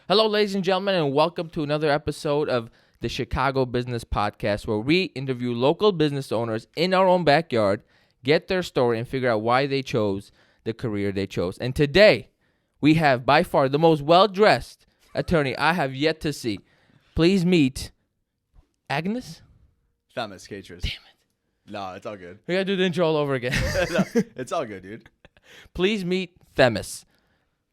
Hello, ladies and gentlemen, and welcome to another episode of the Chicago Business Podcast, where we interview local business owners in our own backyard, get their story, and figure out why they chose the career they chose. And today, we have by far the most well-dressed attorney I have yet to see. Please meet Agnes? Themis Katris. Damn it. No, it's all good. We gotta do the intro all over again. No, it's all good, dude. Please meet Themis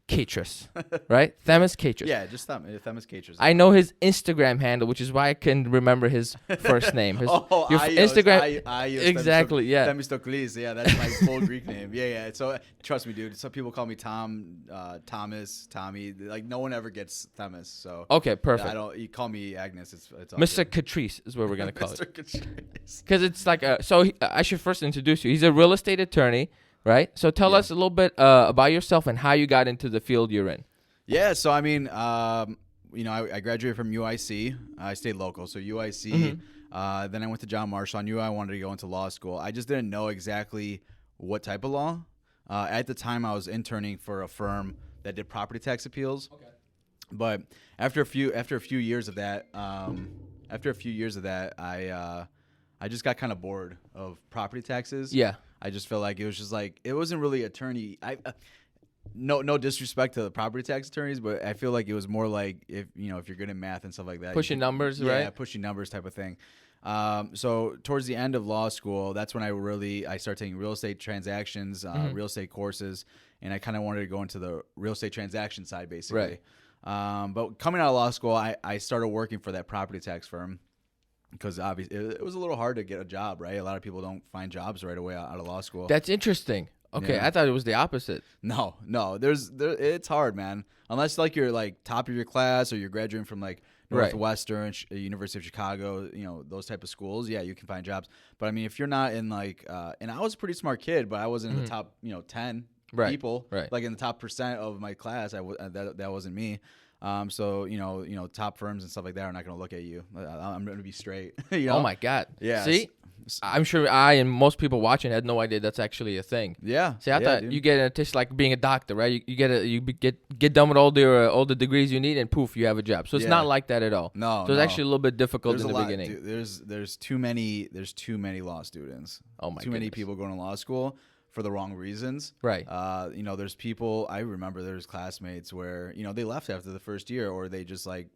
Katris, right? Themis Katris. Yeah, just Themis Katris. I know his Instagram handle, which is why I couldn't remember his first name. His, your Instagram. Exactly, yeah. Themis Katris. Yeah, that's my full Greek name. Yeah. So trust me, dude. Some people call me Tom, Thomas, Tommy. Like no one ever gets Themis. So okay, perfect. I don't. You call me Agnes. It's all Mr. good. Katris is what we're gonna call Mr. it. Katris. Because it's like I should first introduce you. He's a real estate attorney, right? So tell us a little bit about yourself and how you got into the field you're in. Yeah, so I mean, I graduated from UIC. I stayed local, so UIC. Mm-hmm. Then I went to John Marshall. I knew I wanted to go into law school. I just didn't know exactly what type of law. At the time, I was interning for a firm that did property tax appeals. Okay. But after a few years of that, I just got kind of bored of property taxes. Yeah. I just felt like it was just like it wasn't really attorney. No disrespect to the property tax attorneys, but I feel like it was more like if you're good at math and stuff like that, pushing numbers, right? Yeah, pushing numbers type of thing. So towards the end of law school, that's when I started taking real estate transactions, real estate courses, and I kind of wanted to go into the real estate transaction side, basically. Right. But coming out of law school, I started working for that property tax firm. Because obviously it was a little hard to get a job, right? A lot of people don't find jobs right away out of law school. That's interesting. Okay, yeah. I thought it was the opposite. No, it's hard, man. Unless like you're like top of your class or you're graduating from like Northwestern, University of Chicago, those type of schools. Yeah, you can find jobs. But I mean, if you're not in like, and I was a pretty smart kid, but I wasn't in the top, 10 people, like in the top percent of my class. That wasn't me. So top firms and stuff like that are not going to look at you. I'm going to be straight. Oh my God. Yeah. See, I'm sure I and most people watching had no idea that's actually a thing. Yeah. See, I thought you get a taste like being a doctor, right? You get done with all the degrees you need, and poof, you have a job. So it's not like that at all. No. So it's actually a little bit difficult in the beginning. Dude, there's too many law students. Oh my. Too many people going to law school for the wrong reasons. Right. There's people, I remember there's classmates where, they left after the first year or they just like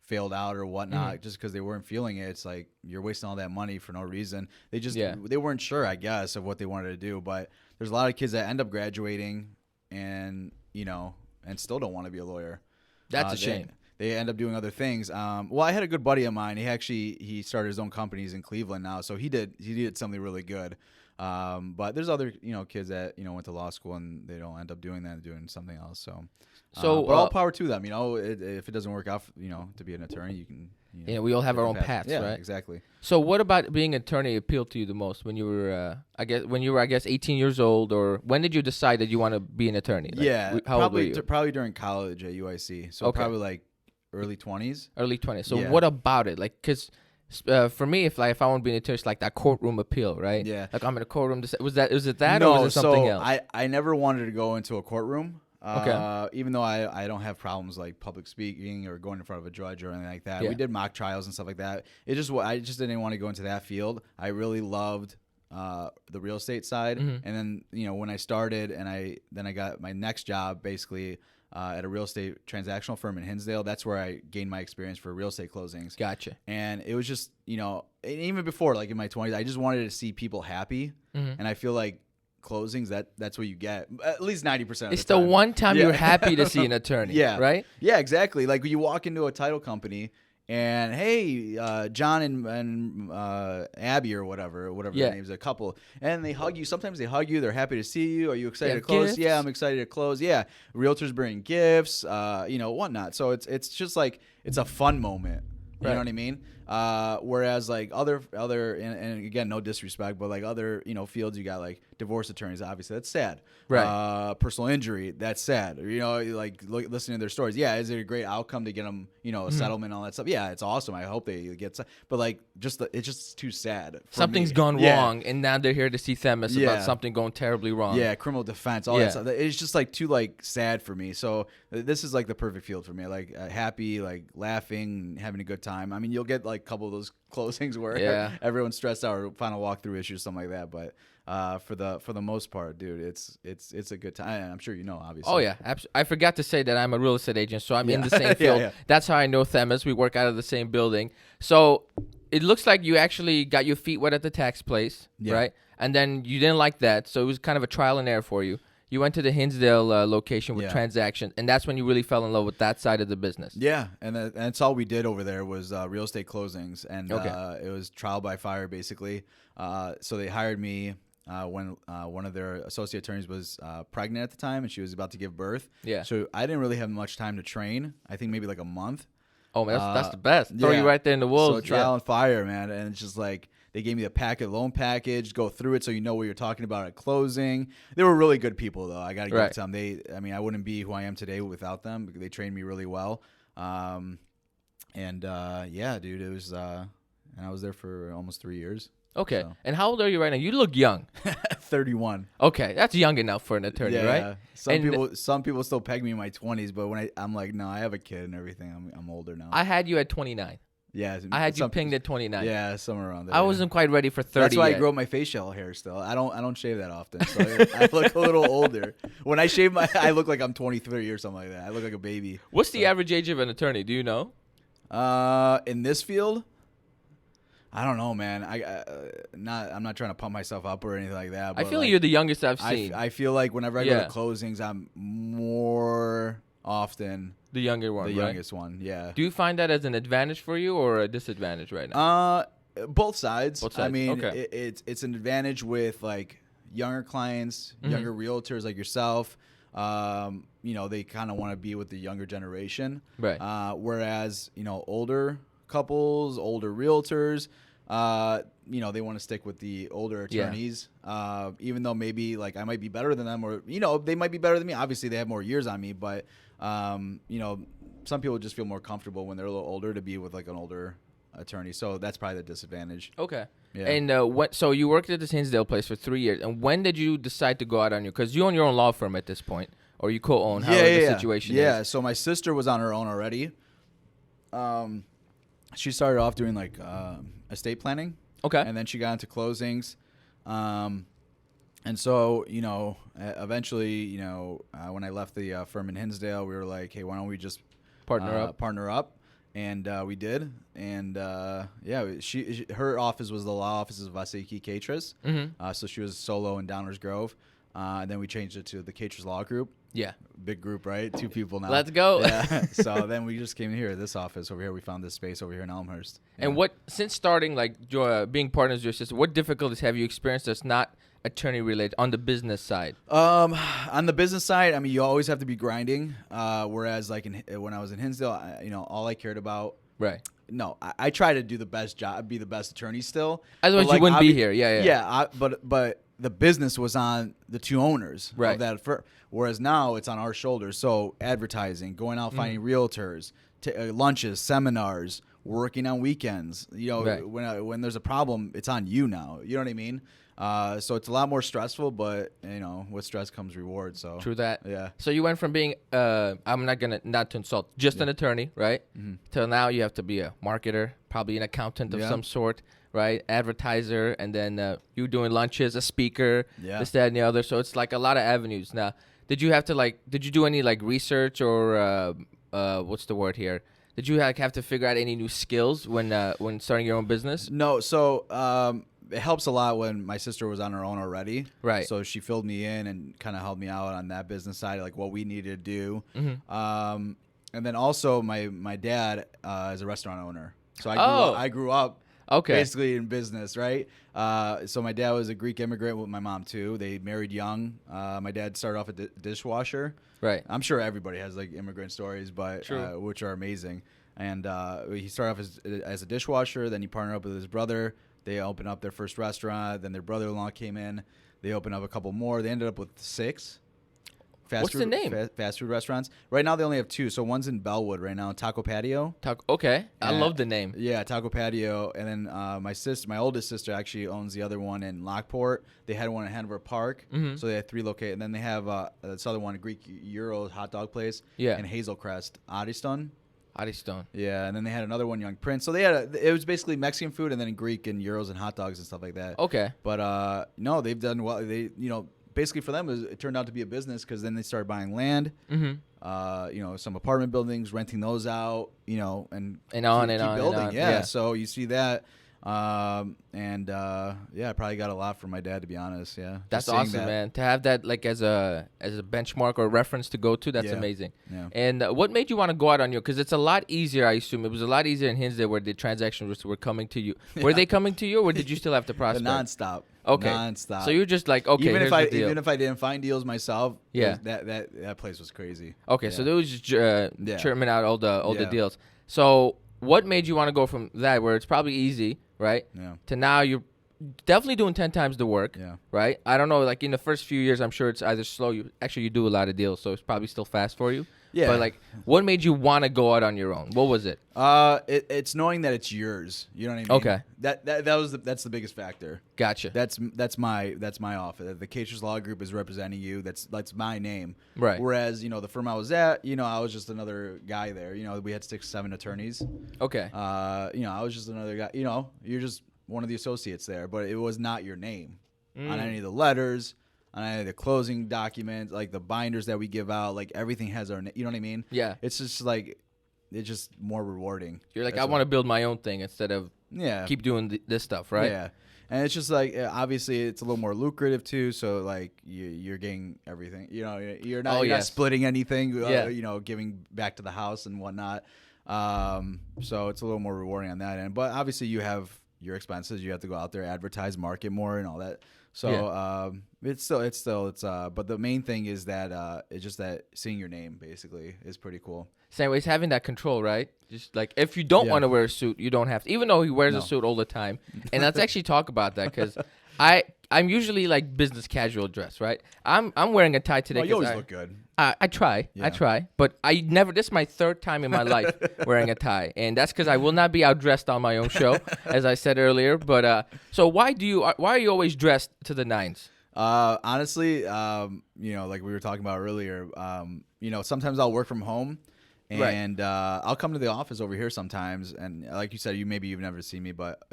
failed out or whatnot just because they weren't feeling it. It's like you're wasting all that money for no reason. They just, they weren't sure, I guess, of what they wanted to do. But there's a lot of kids that end up graduating and still don't want to be a lawyer. That's a shame. They end up doing other things. Well, I had a good buddy of mine. He started his own companies in Cleveland now. So he did something really good. But there's other, kids that, went to law school and they don't end up doing that and doing something else. So but all power to them, if it doesn't work out, to be an attorney, you can, we all have our own paths, right? Exactly. So what about being an attorney appealed to you the most when you were, I guess 18 years old, or when did you decide that you want to be an attorney? Like, how old were you? Probably during college at UIC. So probably like early 20s. Early 20s. So what about it? Like, cause for me, if I want to be an attorney, it's like that courtroom appeal, right? Yeah. Like I'm in a courtroom. Was it that no, or was it something else? I never wanted to go into a courtroom. Okay. Even though I don't have problems like public speaking or going in front of a judge or anything like that. Yeah. We did mock trials and stuff like that. I just didn't want to go into that field. I really loved the real estate side. Mm-hmm. And then, when I started and I got my next job basically at a real estate transactional firm in Hinsdale. That's where I gained my experience for real estate closings. Gotcha. And it was just, even before, like in my 20s, I just wanted to see people happy. Mm-hmm. And I feel like closings, that's what you get, at least 90% of the time. It's the one time you're happy to see an attorney. Yeah. Right? Yeah, exactly. Like when you walk into a title company and, hey, John and Abby or whatever their name's, a couple, and they hug you. Sometimes they hug you. They're happy to see you. Are you excited to close? Gifts? Yeah, I'm excited to close. Yeah. Realtors bring gifts, whatnot. So it's just like, it's a fun moment. You know what I mean? Whereas like other and again, no disrespect, but like other fields, you got like divorce attorneys. Obviously, that's sad. Right. Personal injury, that's sad. Like listening to their stories. Yeah, is it a great outcome to get them a settlement and all that stuff? Yeah, it's awesome. I hope they get. But like it's just too sad. Something's gone wrong, and now they're here to see Themis about something going terribly wrong. Yeah, criminal defense, all that stuff. It's just like too like sad for me. So this is like the perfect field for me. Like happy, like laughing, having a good time. I mean, you'll get like a couple of those closings where everyone's stressed out or final walkthrough issues, something like that. But for the most part, dude, it's a good time. I'm sure obviously. Oh yeah, I forgot to say that I'm a real estate agent, so I'm in the same field. That's how I know Themis. We work out of the same building. So it looks like you actually got your feet wet at the tax place, right? And then you didn't like that, so it was kind of a trial and error for you. You went to the Hinsdale location with transactions, and that's when you really fell in love with that side of the business. Yeah, and that's all we did over there was real estate closings, and it was trial by fire, basically. So they hired me when one of their associate attorneys was pregnant at the time, and she was about to give birth. Yeah. So I didn't really have much time to train. I think maybe like a month. Oh, man, that's the best. Throw you right there in the wolves. So trial and fire, man, and it's just like they gave me the loan package, go through it so you know what you're talking about at closing. They were really good people, though. I got to give it to them. I wouldn't be who I am today without them because they trained me really well. Dude, it was, and I was there for almost 3 years. Okay. So. And how old are you right now? You look young. 31. Okay, that's young enough for an attorney, right? Some people still peg me in my 20s, but when I'm like, no, I have a kid and everything. I'm older now. I had you at 29. Yeah, I had you pinged at 29. Yeah, somewhere around there. I wasn't quite ready for 30. That's why I grow my facial hair still. I don't shave that often, so I look a little older. When I shave I look like I'm 23 or something like that. I look like a baby. What's the average age of an attorney? Do you know? In this field, I don't know, man. I'm not trying to pump myself up or anything like that. But I feel like you're the youngest I've seen. I feel like whenever I go to closings, I'm more often the younger one, youngest one. Yeah. Do you find that as an advantage for you or a disadvantage right now? Both sides. Both sides. I mean, it's an advantage with like younger clients, younger realtors like yourself. They kind of want to be with the younger generation. Right. Whereas older couples, older realtors, they want to stick with the older attorneys, even though maybe like I might be better than them or, they might be better than me. Obviously they have more years on me, but, some people just feel more comfortable when they're a little older to be with like an older attorney. So that's probably the disadvantage. Okay. Yeah. And so you worked at this Hinsdale place for 3 years. And when did you decide to go out on your, because you own your own law firm at this point, or you co-own, how the situation is? Yeah. So my sister was on her own already. She started off doing like estate planning. Okay. And then she got into closings. And so, eventually, when I left the firm in Hinsdale, we were like, hey, why don't we just partner up? And we did. And her office was the law offices of Themis Katris. Mm-hmm. So she was solo in Downers Grove. And then we changed it to the Katris Law Group. Yeah. Big group, right? 2 people now. Let's go. Yeah. So then we just came here, this office over here. We found this space over here in Elmhurst. And since starting, like, being partners with your sister, what difficulties have you experienced that's not attorney related on the business side? On the business side, I mean, you always have to be grinding. Whereas, like, when I was in Hinsdale, all I cared about. Right. No, I try to do the best job, be the best attorney still. Otherwise, you wouldn't be here. Yeah. Yeah, but the business was on the 2 owners of that firm. Whereas now it's on our shoulders. So advertising, going out finding realtors, lunches, seminars, working on weekends. When there's a problem, it's on you now. You know what I mean? So it's a lot more stressful, but with stress comes reward. So true that. Yeah. So you went from being I'm not to insult, just an attorney, right? Mm-hmm. Till now you have to be a marketer, probably an accountant of some sort, right? Advertiser, and then you doing lunches, a speaker, this, that, and the other. So it's like a lot of avenues. Now, did you do any like research or what's the word here? Did you have to figure out any new skills when starting your own business? No. So it helps a lot when my sister was on her own already. Right. So she filled me in and kind of helped me out on that business side, like what we needed to do. Mm-hmm. And then also my dad is a restaurant owner. So I grew up basically in business, right? So my dad was a Greek immigrant with my mom too. They married young. My dad started off a dishwasher. Right. I'm sure everybody has like immigrant stories, but which are amazing. And he started off as a dishwasher. Then he partnered up with his brother. They opened up their first restaurant. Then their brother-in-law came in. They opened up a couple more. They ended up with 6. What's the name? Fast food restaurants. Right now they only have 2. So one's in Bellwood right now, Taco Patio. Okay, I love the name. Yeah, Taco Patio. And then my oldest sister actually owns the other one in Lockport. They had one in Hanover Park. So they had 3 located. And then they have this other one, a Greek Euro hot dog place. Yeah. In Hazelcrest, Addiston. Addiston. Yeah, and then they had another one, Young Prince. So they had it was basically Mexican food and then Greek and Euros and hot dogs and stuff like that. Okay. But no, they've done well. They basically for them it turned out to be a business because then they started buying land, some apartment buildings, renting those out, and on keep and on building. and on. Yeah, so you see that, I probably got a lot from my dad, to be honest. Yeah, that's awesome, man. To have that like as a benchmark or reference to go to, that's amazing. Yeah. And what made you want to go out on your? Because it's a lot easier. I assume it was a lot easier in Hinsdale where the transactions were coming to you. Were they coming to you, or did you still have to prospect? Nonstop. Okay. Nonstop. So you're just like, okay, even here's if the deal. even if I didn't find deals myself, yeah, that place was crazy. Okay, so there was just churning out all the deals. So what made you want to go from that, where it's probably easy, right, to now you're definitely doing 10 times the work, right? I don't know, like in the first few years, I'm sure it's either slow. You do a lot of deals, so it's probably still fast for you. Yeah. But like, what made you want to go out on your own? What was it? It's knowing that it's yours. You know what I mean? Okay. That's the biggest factor. Gotcha. That's my office. The Katris Law Group is representing you. That's my name. Right. Whereas the firm I was at, I was just another guy there. We had 6, 7 attorneys. Okay. I was just another guy. You're just one of the associates there, but it was not your name on any of the letters. On any of the closing documents, like the binders that we give out, like everything has our name. You know what I mean? Yeah. It's just like, it's just more rewarding. You're like, I want to build my own thing instead of keep doing this stuff, right? Yeah. And it's just like, obviously it's a little more lucrative too. So like you're getting everything, you're not splitting anything, giving back to the house and whatnot. So it's a little more rewarding on that end, but obviously you have your expenses. You have to go out there, advertise, market more and all that. So but the main thing is that it's just that seeing your name basically is pretty cool. Same way, it's having that control, right? Just like if you don't want to wear a suit, you don't have to. Even though he wears a suit all the time, and let's actually talk about that because I'm usually like business casual dress, right? I'm wearing a tie today. You always look good. I try, but I never. This is my 3rd time in my life wearing a tie, and that's because I will not be outdressed on my own show, as I said earlier. But so why are you always dressed to the nines? Honestly, like we were talking about earlier, sometimes I'll work from home. And I'll come to the office over here sometimes, and like you said, you've never seen me, but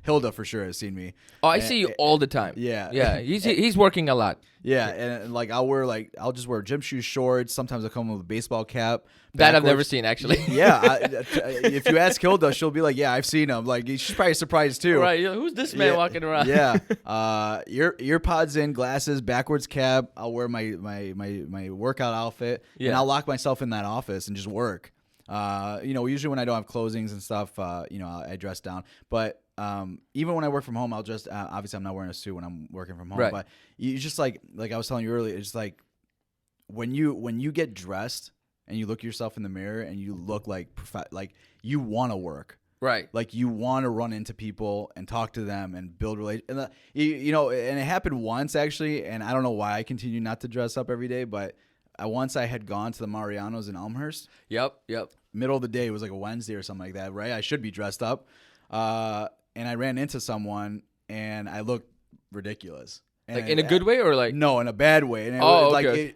Hilda for sure has seen me. Oh, I see you all the time. Yeah. He's working a lot. Yeah, and like I'll just wear gym shoes, shorts. Sometimes I'll come with a baseball cap. That I've never seen actually. Yeah, if you ask Hilda, she'll be like, "Yeah, I've seen him." Like she's probably surprised too. Right? Who's this man walking around? Yeah. Ear pods in, glasses, backwards cap. I'll wear my workout outfit, and I'll lock myself in that office and just work. Usually when I don't have closings and stuff, I dress down. But even when I work from home, I'll just obviously I'm not wearing a suit when I'm working from home. Right. But you just like I was telling you earlier, it's like when you get dressed and you look at yourself in the mirror and you look like you want to work. Right. Like you want to run into people and talk to them and build relations. And and it happened once actually, and I don't know why I continue not to dress up every day, but once I had gone to the Mariano's in Elmhurst. Yep. Middle of the day, it was like a Wednesday or something like that, right? I should be dressed up. And I ran into someone and I looked ridiculous. And like in a good way or like? No, in a bad way. And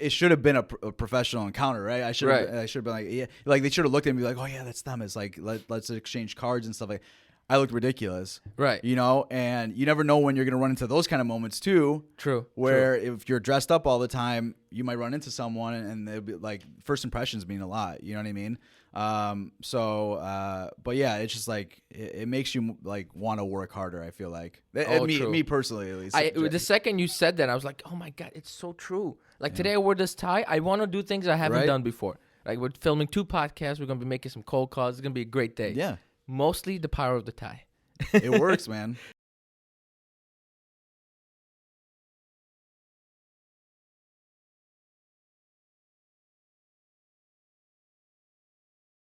it should have been a professional encounter, right? I should have been like, yeah, like they should have looked at me like, oh yeah, that's Themis. Like let's exchange cards and stuff like. I looked ridiculous, right? And you never know when you're gonna run into those kind of moments too. True. Where if you're dressed up all the time, you might run into someone, and they'll be like, first impressions mean a lot. You know what I mean? But yeah, it's just like it makes you like want to work harder. I feel like me personally at least. The second you said that, I was like, oh my god, it's so true. Like today I wore this tie. I want to do things I haven't done before. Like we're filming 2 podcasts. We're gonna be making some cold calls. It's gonna be a great day. Yeah. Mostly the power of the tie. It works, man.